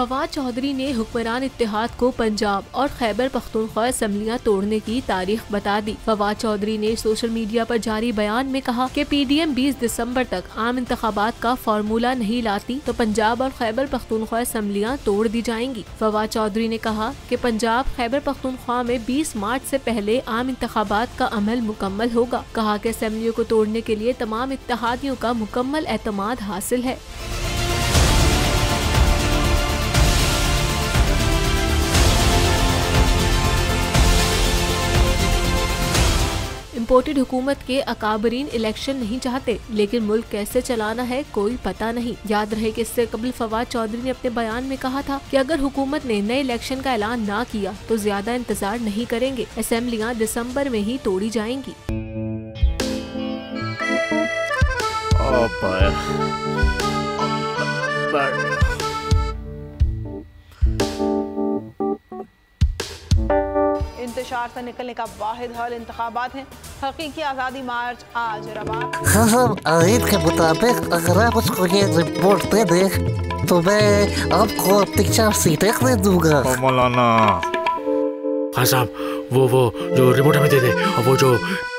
फवाद चौधरी ने हुक्मरान इत्तेहाद को पंजाब और खैबर पख्तूनख्वा असम्बलियां तोड़ने की तारीख बता दी। फवाद चौधरी ने सोशल मीडिया पर जारी बयान में कहा कि पीडीएम 20 दिसंबर तक आम इंतखाबात का फार्मूला नहीं लाती तो पंजाब और खैबर पख्तूनख्वा असम्बलियां तोड़ दी जाएंगी। फवाद चौधरी ने कहा कि पंजाब खैबर पख्तूनख्वा में 20 मार्च से पहले आम इंतखाबात का अमल मुकम्मल होगा। कहा कि असम्बलियों को तोड़ने के लिए तमाम इत्तेहादियों का मुकम्मल एतमाद हासिल है। इम्पोर्टेड हुकूमत के अकाबरीन इलेक्शन नहीं चाहते, लेकिन मुल्क कैसे चलाना है कोई पता नहीं। याद रहे कि इससे कबल फवाद चौधरी ने अपने बयान में कहा था कि अगर हुकूमत ने नए इलेक्शन का ऐलान ना किया तो ज्यादा इंतजार नहीं करेंगे, असेंबलियां दिसंबर में ही तोड़ी जाएंगी। इंतशार से निकलने का वाहिद हल इंतखाबात है। हकीकी आज़ादी मार्च आज रवा। हाँ, आयत के मुताबिक अगर आप उसको ये रिपोर्ट दे दे तो मैं आपको अपनी 4 सीटें खरीद दूंगा। मौलाना हाँ साहब, वो जो रिपोर्ट हमें दे दे और वो जो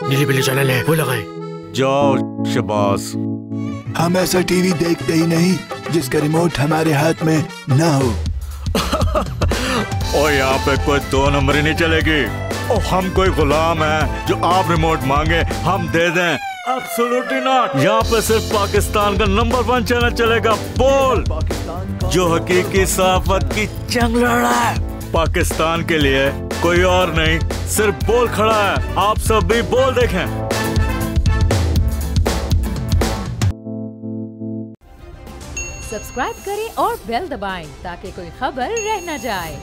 नीली पीली चैनल है वो लगाए। जाओ शबाज। हम ऐसा टीवी देखते ही नहीं जिसका रिमोट हमारे हाथ में ना हो। और यहाँ पे कोई 2 नंबर ही नहीं चलेगी। और हम कोई गुलाम है जो आप रिमोट मांगे हम दे दें? Absolutely not. यहाँ पे सिर्फ पाकिस्तान का नंबर 1 चैनल चलेगा, बोल, जो हकीकी सहाफत की जंग लड़ रहा है। पाकिस्तान के लिए कोई और नहीं, सिर्फ बोल खड़ा है। आप सब भी बोल देखें। सब्सक्राइब करें और बेल दबाएं ताकि कोई खबर रह न जाए।